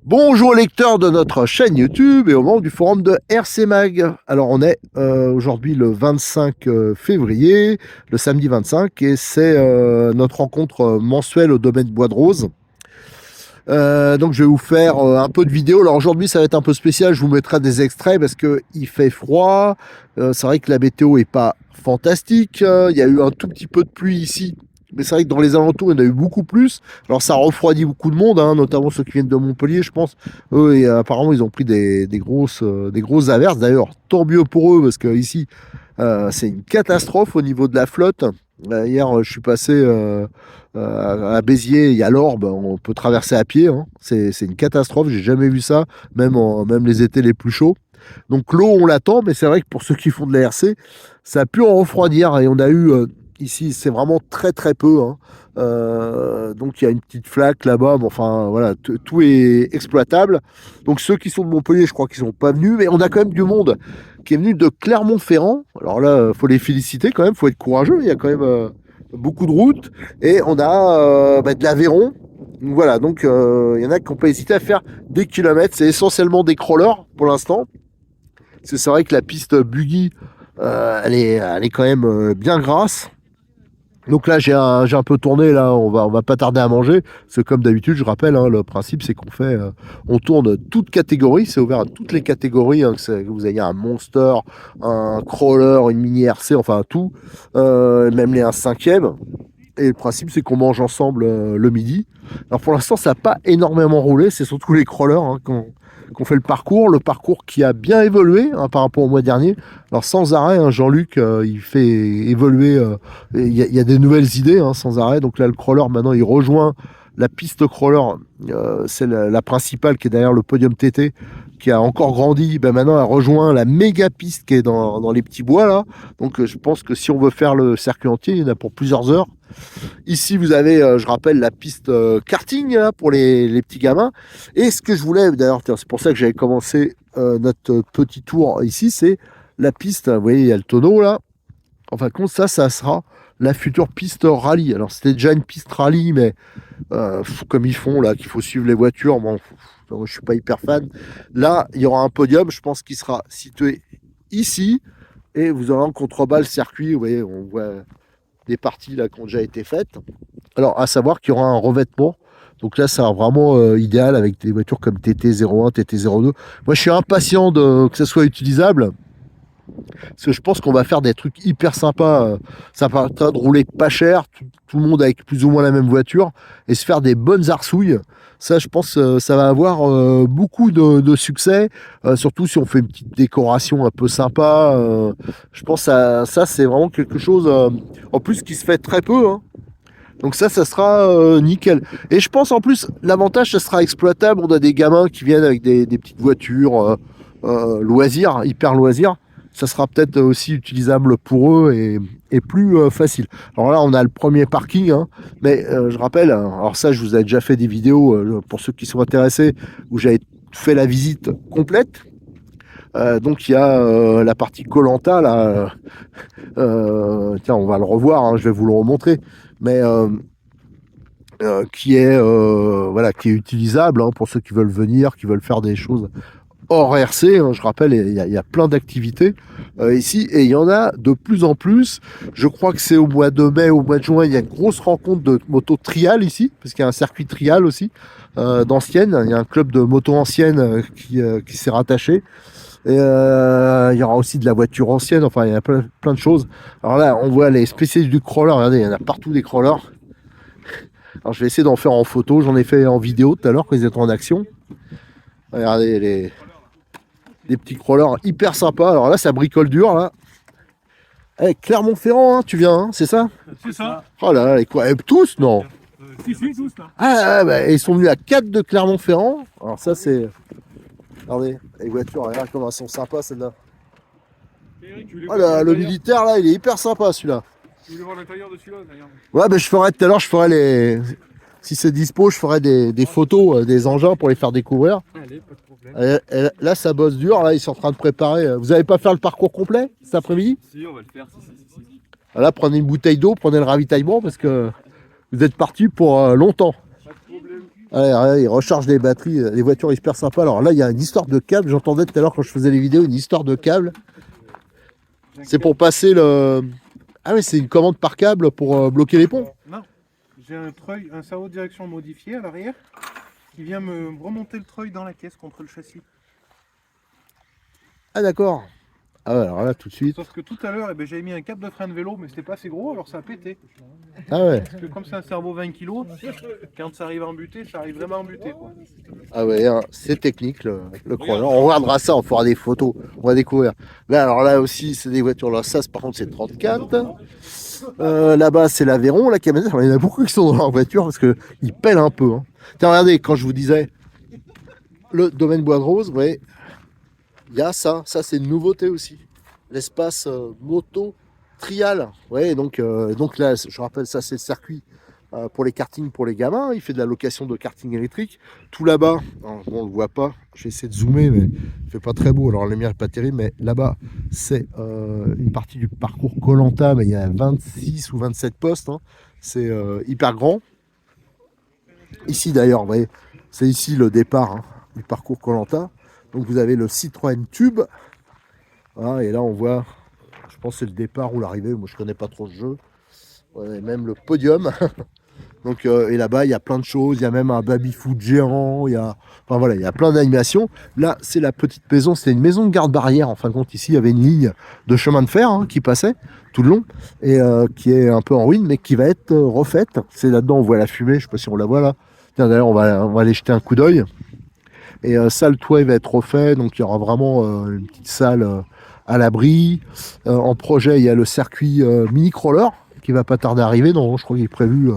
Bonjour lecteurs de notre chaîne YouTube et aux membres du forum de RC Mag. Alors on est aujourd'hui le 25 février, le samedi 25, et c'est notre rencontre mensuelle au domaine Bois de Rose. Donc je vais vous faire un peu de vidéo. Alors aujourd'hui ça va être un peu spécial, je vous mettrai des extraits parce qu'il fait froid. C'est vrai que la météo est pas fantastique. Il y a eu un tout petit peu de pluie ici. Mais c'est vrai que dans les alentours, il y en a eu beaucoup plus. Alors ça refroidit beaucoup de monde, hein, notamment ceux qui viennent de Montpellier, je pense. Eux, et, apparemment, ils ont pris des grosses averses. D'ailleurs, tant mieux pour eux, parce que ici, c'est une catastrophe au niveau de la flotte. Hier, je suis passé à Béziers, il y a l'Orbe, on peut traverser à pied. Hein. C'est une catastrophe, j'ai jamais vu ça, même les étés les plus chauds. Donc l'eau, on l'attend, mais c'est vrai que pour ceux qui font de la RC, ça a pu en refroidir. Et on a eu... ici, c'est vraiment très très peu. Hein. Donc il y a une petite flaque là-bas. Mais enfin, voilà, tout est exploitable. Donc ceux qui sont de Montpellier, je crois qu'ils sont pas venus. Mais on a quand même du monde qui est venu de Clermont-Ferrand. Alors là, il faut les féliciter quand même. Il faut être courageux. Il y a quand même beaucoup de routes. Et on a de l'Aveyron. Donc voilà, donc il y en a qui n'ont pas hésité à faire des kilomètres. C'est essentiellement des crawlers pour l'instant. C'est vrai que la piste buggy, elle est quand même bien grasse. Donc là, j'ai un peu tourné, là, on va pas tarder à manger. C'est comme d'habitude, je rappelle, hein, le principe, c'est qu'on fait, on tourne toutes catégories, c'est ouvert à toutes les catégories, hein, que vous ayez un monster, un crawler, une mini RC, enfin tout, même les 1/5e. Et le principe, c'est qu'on mange ensemble le midi. Alors pour l'instant, ça n'a pas énormément roulé, c'est surtout les crawlers hein, qu'on fait le parcours qui a bien évolué hein, par rapport au mois dernier. Alors sans arrêt, hein, Jean-Luc, il fait évoluer, il y a des nouvelles idées hein, sans arrêt. Donc là, le crawler, maintenant, il rejoint la piste crawler, c'est la principale qui est derrière le podium TT, qui a encore grandi. Ben maintenant, elle rejoint la méga piste qui est dans les petits bois là. Donc je pense que si on veut faire le circuit entier, il y en a pour plusieurs heures. Ici, vous avez, je rappelle, la piste karting là, pour les petits gamins. Et ce que je voulais, d'ailleurs, c'est pour ça que j'avais commencé notre petit tour ici, c'est la piste, vous voyez, il y a le tonneau là. En fin de compte, ça sera la future piste rallye. Alors, c'était déjà une piste rallye, mais comme ils font là, qu'il faut suivre les voitures, bon, je suis pas hyper fan. Là, il y aura un podium, je pense qu'il sera situé ici. Et vous aurez en contrebas le circuit, vous voyez, on voit des parties là qui ont déjà été faites. Alors, à savoir qu'il y aura un revêtement. Donc là, ça sera vraiment idéal avec des voitures comme TT01, TT02. Moi, je suis impatient que ça soit utilisable. Parce que je pense qu'on va faire des trucs hyper sympas. Ça permettra de rouler pas cher, tout le monde avec plus ou moins la même voiture, et se faire des bonnes arsouilles. Ça, je pense ça va avoir beaucoup de succès, surtout si on fait une petite décoration un peu sympa. Je pense que ça c'est vraiment quelque chose, en plus, qui se fait très peu. Hein. Donc ça sera nickel. Et je pense en plus, l'avantage, ça sera exploitable. On a des gamins qui viennent avec des petites voitures loisirs, hyper loisirs. Ça sera peut-être aussi utilisable pour eux et plus facile. Alors là, on a le premier parking, hein, mais je rappelle, alors ça, je vous ai déjà fait des vidéos pour ceux qui sont intéressés, où j'avais fait la visite complète. Donc il y a la partie Koh-Lanta, là. Tiens, on va le revoir, hein, je vais vous le remontrer. Mais qui est voilà, qui est utilisable hein, pour ceux qui veulent venir, qui veulent faire des choses hors RC, hein, je rappelle, il y a plein d'activités ici, et il y en a de plus en plus. Je crois que c'est au mois de mai, au mois de juin, il y a une grosse rencontre de moto trial ici, parce qu'il y a un circuit trial aussi, d'anciennes. Il y a un club de moto ancienne qui s'est rattaché. Et, il y aura aussi de la voiture ancienne, enfin il y a plein de choses. Alors là, on voit les spécialistes du crawler, regardez, il y en a partout des crawlers. Alors je vais essayer d'en faire en photo, j'en ai fait en vidéo tout à l'heure quand ils étaient en action. Regardez les petits crawlers hyper sympas. Alors là, ça bricole dur là. Eh, Clermont-Ferrand, hein, tu viens, hein, c'est ça? C'est ça. Oh là là, les quoi? Tous, non? Si, tous là. Ah, bah, ils sont venus à 4 de Clermont-Ferrand. Alors ça, c'est... Regardez, les voitures, regarde comment elles sont sympas, celles-là. Oh là, le militaire, là, il est hyper sympa, celui-là. Tu voulais voir l'intérieur de celui-là, d'ailleurs. Ouais, bah, je ferai tout à l'heure, je ferai les... Si c'est dispo, je ferai des photos des engins pour les faire découvrir. Allez, pas de problème. Et là, ça bosse dur. Là, ils sont en train de préparer. Vous n'allez pas faire le parcours complet cet après-midi? Si, on va le faire. Si. Là, prenez une bouteille d'eau, prenez le ravitaillement parce que vous êtes parti pour longtemps. Pas de problème. Allez, il recharge les batteries, les voitures hyper sympas. Alors là, il y a une histoire de câble. J'entendais tout à l'heure quand je faisais les vidéos une histoire de câble. C'est pour passer le. Ah oui, c'est une commande par câble pour bloquer les ponts. Non, j'ai un treuil, un cerveau de direction modifié à l'arrière qui vient me remonter le treuil dans la caisse contre le châssis. Ah d'accord. Ah ouais, alors là tout de suite. Sauf que tout à l'heure, j'avais mis un câble de frein de vélo, mais c'était pas assez gros, alors ça a pété. Ah ouais. Parce que comme c'est un cerveau 20 kg, quand ça arrive à embuter, ça arrive vraiment à embuter, quoi. Ah ouais, hein, c'est technique le crawler. On regardera ça, on fera des photos, on va découvrir. Là, alors là aussi, c'est des voitures. Là, ça, par contre, c'est 34. Là-bas, c'est l'Aveyron, la camionnette. Alors, il y en a beaucoup qui sont dans leur voiture parce qu'ils pèlent un peu. Hein. Tiens, regardez, quand je vous disais le domaine Bois de Rose, vous voyez, il y a ça. Ça, c'est une nouveauté aussi. L'espace moto trial. Ouais, donc là, je rappelle, ça, c'est le circuit pour les kartings pour les gamins. Il fait de la location de karting électrique. Tout là-bas, on ne le voit pas. Je vais essayer de zoomer, mais il fait pas très beau. Alors, la lumière n'est pas terrible, mais là-bas, c'est une partie du parcours Koh-Lanta, mais il y a 26 ou 27 postes. Hein. C'est hyper grand. Ici, d'ailleurs, vous voyez, c'est ici le départ du parcours Koh-Lanta. Donc, vous avez le Citroën Tube. Voilà, et là, on voit, je pense que c'est le départ ou l'arrivée. Moi, je connais pas trop ce jeu. Ouais, même le podium. Donc, et là-bas, il y a plein de choses. Il y a même un baby-foot géant. Enfin voilà, il y a plein d'animations. Là, c'est la petite maison. C'était une maison de garde-barrière. En fin de compte, ici, il y avait une ligne de chemin de fer qui passait tout le long et qui est un peu en ruine, mais qui va être refaite. C'est là-dedans, on voit la fumée. Je sais pas si on la voit là. Tiens, d'ailleurs, on va aller jeter un coup d'œil. Et ça, le toit, il va être refait. Donc, il y aura vraiment une petite salle à l'abri. En projet, il y a le circuit mini-crawler qui va pas tarder à arriver. Non, je crois qu'il est prévu,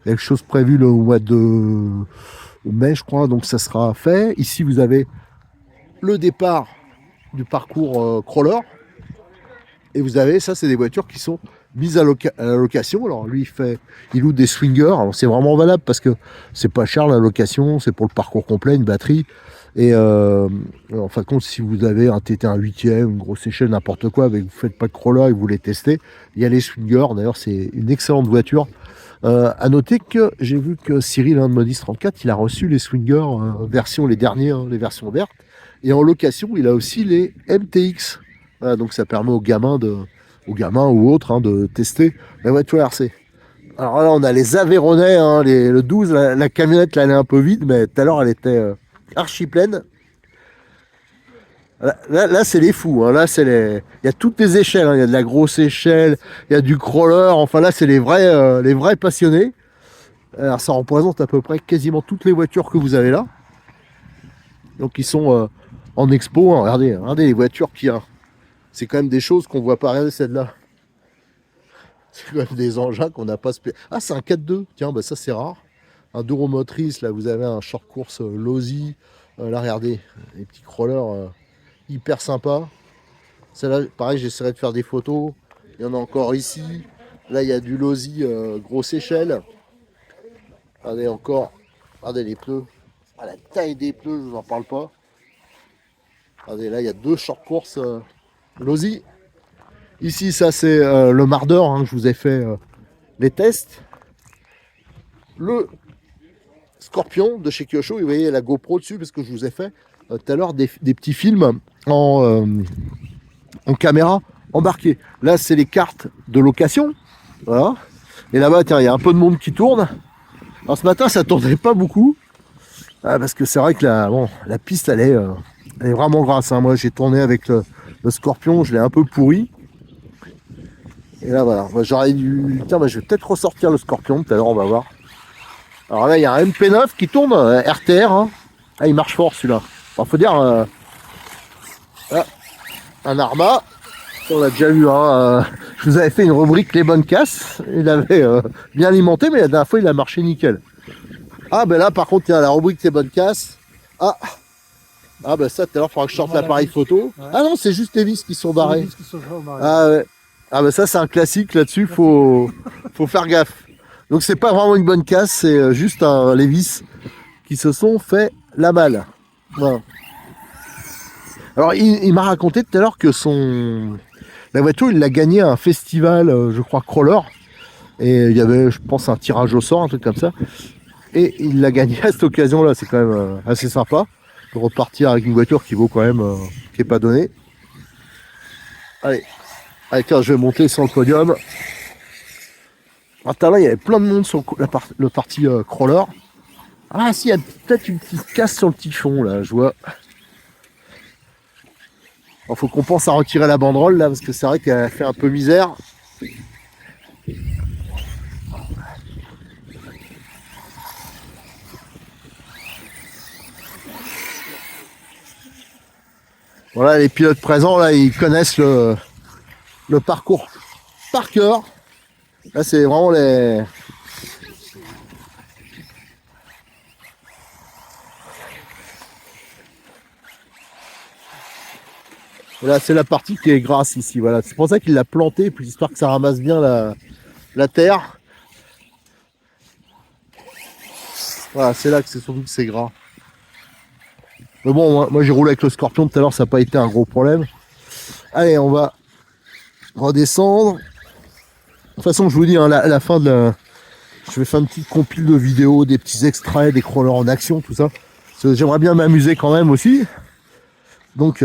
quelque chose prévu le mois de mai, je crois. Donc, ça sera fait. Ici, vous avez le départ du parcours crawler. Et vous avez, ça, c'est des voitures qui sont mises à la location. Alors, lui, il loue des swingers. Alors, c'est vraiment valable parce que c'est pas cher la location. C'est pour le parcours complet, une batterie. Et en fin de compte, si vous avez un TT1 8e, une grosse échelle, n'importe quoi, mais que vous ne faites pas de crawler et que vous voulez tester, il y a les swingers. D'ailleurs, c'est une excellente voiture. À noter que j'ai vu que Cyril, de Modis 34, il a reçu les swingers version, les derniers, les versions vertes. Et en location, il a aussi les MTX. Voilà, donc ça permet aux gamins ou autres de tester la voiture RC. Alors là, on a les Aveyronnais, le 12, la camionnette, là, elle est un peu vide, mais tout à l'heure, elle était archi pleine. Là c'est les fous. Hein. Là, il y a toutes les échelles. Il y a de la grosse échelle, il y a du crawler. Enfin, là, c'est les vrais passionnés. Alors, ça représente à peu près quasiment toutes les voitures que vous avez là. Donc, ils sont en expo. Hein. Regardez les voitures qu'il y a. C'est quand même des choses qu'on voit pas. Regardez celle-là. C'est quand même des engins qu'on n'a pas... Ah, c'est un 4-2. Tiens, bah, ça, c'est rare. Un deux roues motrices. Là, vous avez un short course Losi. Là, regardez. Les petits crawlers hyper sympas. Celle-là, pareil, j'essaierai de faire des photos. Il y en a encore ici. Là, il y a du Losi grosse échelle. Regardez encore. Regardez les pneus. Ah, la taille des pneus, je vous en parle pas. Regardez, là, il y a deux short courses Losi. Ici, ça, c'est le Mardeur. Je vous ai fait les tests. Le Scorpion de chez Kyosho. Et vous voyez la GoPro dessus, parce que je vous ai fait tout à l'heure des petits films en caméra embarquée. Là, c'est les cartes de location. Voilà. Et là-bas, tiens, il y a un peu de monde qui tourne. Alors, ce matin, ça tournait pas beaucoup. Parce que c'est vrai que la piste, elle est vraiment grasse. Hein. Moi, j'ai tourné avec le Scorpion. Je l'ai un peu pourri. Et là, voilà. Moi, j'aurais dû... Tiens, je vais peut-être ressortir le Scorpion. Tout à l'heure, on va voir. Alors là, il y a un MP9 qui tourne. RTR. Hein. Ah, il marche fort, celui-là. Alors, faut dire... un Arma. On l'a déjà vu. Je vous avais fait une rubrique les bonnes casses. Il avait bien alimenté, mais la dernière fois, il a marché nickel. Ah, ben là, par contre, il y a la rubrique les bonnes casses. Ah, ben ça, tout à l'heure, il faudra que je sorte l'appareil photo. Ouais. Ah non, c'est juste les vis qui sont barrées. Ah, ouais. Ah, ben ça, c'est un classique là-dessus. Faut faire gaffe. Donc, c'est pas vraiment une bonne casse. C'est juste les vis qui se sont fait la malle. Voilà. Alors, il m'a raconté tout à l'heure que la voiture, il l'a gagné à un festival, je crois, crawler. Et il y avait, je pense, un tirage au sort, un truc comme ça. Et il l'a gagné à cette occasion-là. C'est quand même assez sympa de repartir avec une voiture qui vaut quand même, qui n'est pas donnée. Allez, allez, tiens, je vais monter sur le podium. Attends, là, il y avait plein de monde sur le parti crawler. Ah, si, il y a peut-être une petite casse sur le typhon, là, je vois. Il faut qu'on pense à retirer la banderole, là, parce que c'est vrai qu'elle fait un peu misère. Voilà, les pilotes présents, là, ils connaissent le parcours par cœur. Là, c'est vraiment les... Là, c'est la partie qui est grasse ici. Voilà, c'est pour ça qu'il l'a planté, puis histoire que ça ramasse bien la terre. Voilà, c'est là que c'est surtout que c'est gras. Mais bon, moi j'ai roulé avec le Scorpion tout à l'heure, ça n'a pas été un gros problème. Allez, on va redescendre. De toute façon, je vous dis, hein, à la fin de la... Je vais faire une petite compile de vidéos, des petits extraits, des crawlers en action, tout ça. J'aimerais bien m'amuser quand même aussi. Donc,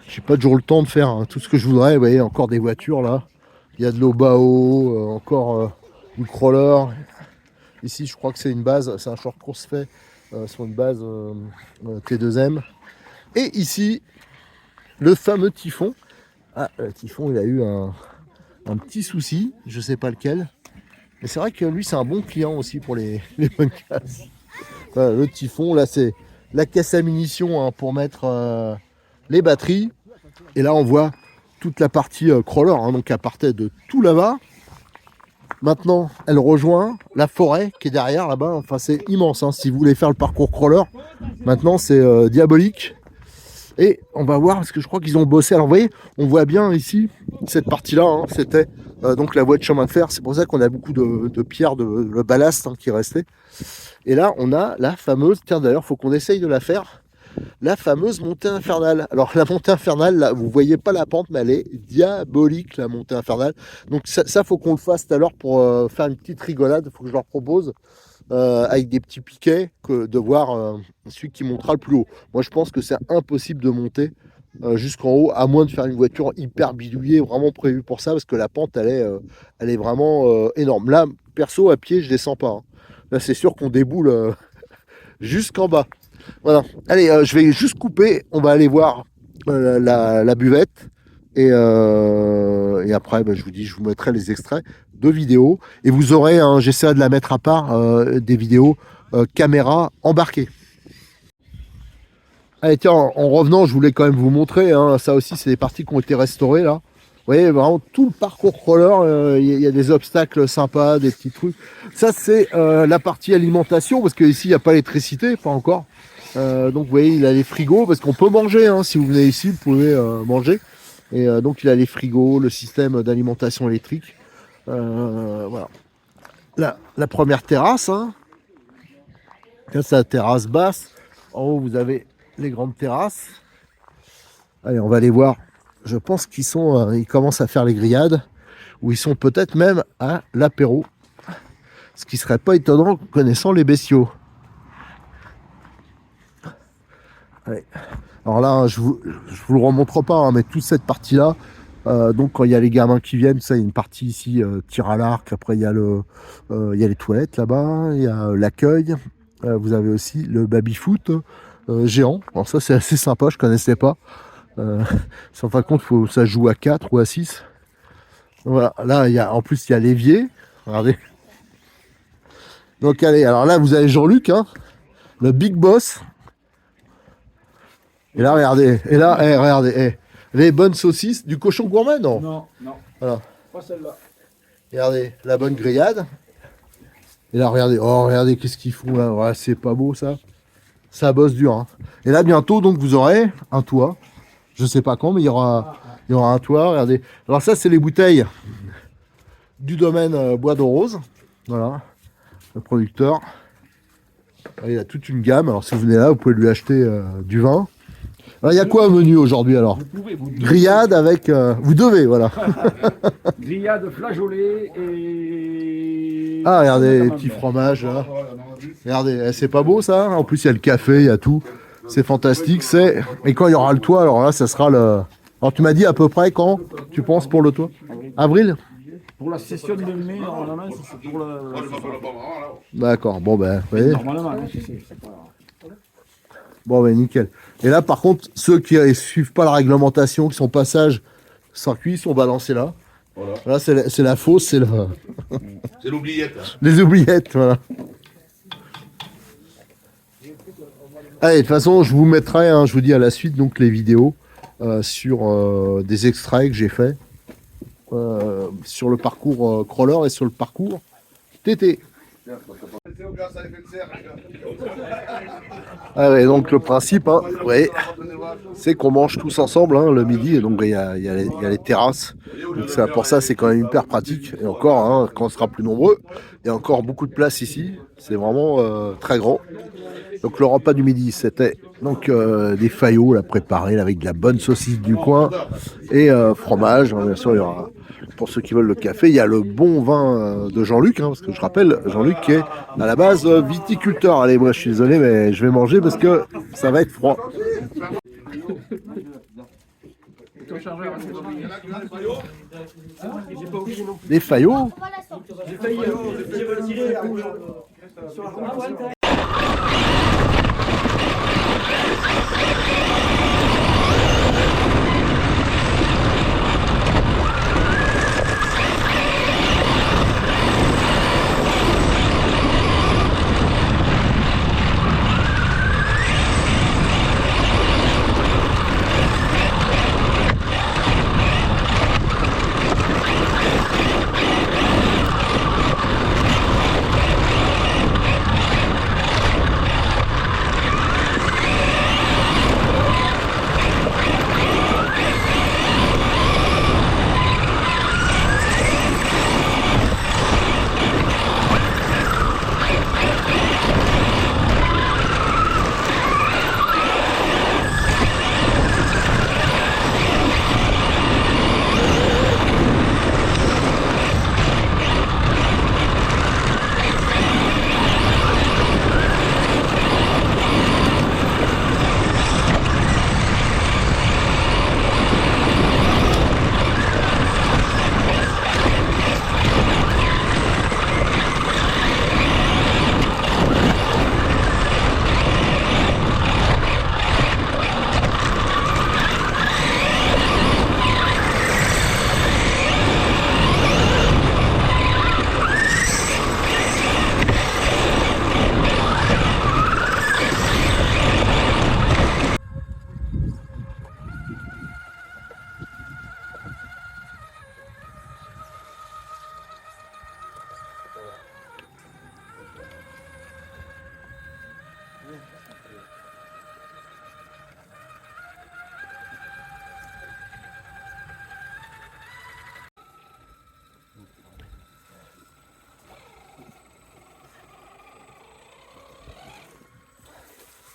j'ai pas toujours le temps de faire tout ce que je voudrais. Vous voyez, encore des voitures là. Il y a de l'Obao, encore du crawler. Ici, je crois que c'est une base, c'est un short course fait sur une base T2M. Et ici, le fameux typhon. Ah, le typhon, il a eu un petit souci, je sais pas lequel. Mais c'est vrai que lui, c'est un bon client aussi pour les bonnes casses. Voilà, le typhon, là, c'est la caisse à munitions, hein, pour mettre les batteries. Et là, on voit toute la partie crawler, hein, donc elle partait de tout là-bas. Maintenant, elle rejoint la forêt qui est derrière là-bas. Enfin, c'est immense, hein. Si vous voulez faire le parcours crawler, maintenant c'est diabolique. Et on va voir, parce que je crois qu'ils ont bossé. Alors vous voyez, on voit bien ici, cette partie-là, hein, c'était donc la voie de chemin de fer. C'est pour ça qu'on a beaucoup de pierres, de ballast, hein, qui restait. Et là, on a la fameuse, tiens d'ailleurs, il faut qu'on essaye de la faire, la fameuse montée infernale. Alors la montée infernale, là, vous voyez pas la pente, mais elle est diabolique, la montée infernale. Donc ça faut qu'on le fasse tout à l'heure pour faire une petite rigolade. Il faut que je leur propose avec des petits piquets de voir celui qui montera le plus haut. Moi je pense que c'est impossible de monter jusqu'en haut, à moins de faire une voiture hyper bidouillée, vraiment prévue pour ça, parce que la pente elle est vraiment énorme. Là, perso, à pied, je descends pas, hein. Là c'est sûr qu'on déboule jusqu'en bas. Voilà. Allez, je vais juste couper. On va aller voir la buvette. Et après, je vous dis, je vous mettrai les extraits de vidéos. Et vous aurez, hein, j'essaierai de la mettre à part, des vidéos caméra embarquée. Allez, tiens, en revenant, je voulais quand même vous montrer, hein, ça aussi, c'est des parties qui ont été restaurées là. Vous voyez, vraiment tout le parcours crawler, il y a des obstacles sympas, des petits trucs. Ça, c'est la partie alimentation, parce qu'ici, il n'y a pas d'électricité, pas encore. Donc vous voyez, il a les frigos, parce qu'on peut manger, hein, si vous venez ici, vous pouvez manger. Et donc il a les frigos, le système d'alimentation électrique. Voilà. La première terrasse, hein. Là, c'est la terrasse basse. En haut, vous avez les grandes terrasses. Allez, on va aller voir. Je pense qu'ils ils commencent à faire les grillades, ou ils sont peut-être même à l'apéro. Ce qui serait pas étonnant connaissant les bestiaux. Allez. Alors là, je vous le remontre pas, hein, mais toute cette partie-là, donc quand il y a les gamins qui viennent, ça, il y a une partie ici, tir à l'arc, après il y a il y a les toilettes là-bas, il y a l'accueil, vous avez aussi le baby-foot géant. Alors ça, c'est assez sympa, je connaissais pas. En fin de compte, ça joue à 4 ou à 6. Voilà, là, en plus, il y a l'évier, regardez. Donc allez, alors là, vous avez Jean-Luc, hein, le big boss. Et là, regardez, regardez, les bonnes saucisses du cochon gourmet, non? Non, non. Voilà. Pas celle-là. Regardez, la bonne grillade. Et là, regardez, oh, regardez, qu'est-ce qu'ils font là. Ouais, c'est pas beau, ça. Ça bosse dur, hein. Et là, bientôt, donc, vous aurez un toit. Je sais pas quand, mais il y aura un toit, regardez. Alors ça, c'est les bouteilles du domaine Bois de Rose. Voilà, le producteur. Il a toute une gamme. Alors si vous venez là, vous pouvez lui acheter du vin. Alors, il y a quoi au menu aujourd'hui alors? Vous pouvez, vous devez. Grillade avec... vous devez, voilà. Grillade flageolée et... Ah, regardez, les Camembert. petits fromages là. Regardez, c'est pas beau ça? En plus, il y a le café, il y a tout. C'est fantastique. Et quand il y aura le toit, alors là, ça sera le... Alors, tu m'as dit à peu près quand, tu penses, pour le toit? Avril? Pour la session de mai, normalement, c'est pour le... D'accord, bon ben, vous voyez. Normalement, hein, c'est pas... Bon ben, nickel. Et là, par contre, ceux qui suivent pas la réglementation, qui sont passage circuit, sont balancés là. Voilà. Là, c'est la fosse, c'est C'est l'oubliette. Hein. les oubliettes, voilà. Allez, de toute façon, je vous mettrai, hein, je vous dis à la suite, donc les vidéos sur des extraits que j'ai fait sur le parcours crawler et sur le parcours TT. Allez, donc le principe, hein, ouais, c'est qu'on mange tous ensemble hein, le midi, et donc il y a les terrasses. Donc pour ça, c'est quand même hyper pratique. Et encore, hein, quand on sera plus nombreux, il y a encore beaucoup de place ici. C'est vraiment très grand. Donc le repas du midi, c'était donc des faillots là, préparés là, avec de la bonne saucisse du coin et fromage. Bien sûr, il y aura, pour ceux qui veulent le café, il y a le bon vin de Jean-Luc, hein, parce que je rappelle, Jean-Luc qui est à la base viticulteur. Allez, moi je suis désolé, mais je vais manger parce que ça va être froid. Des faillots.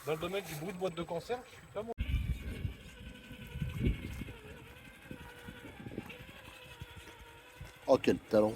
Dans le domaine du bruit de boîte de conserve, je suis pas bon. Oh, quel talent.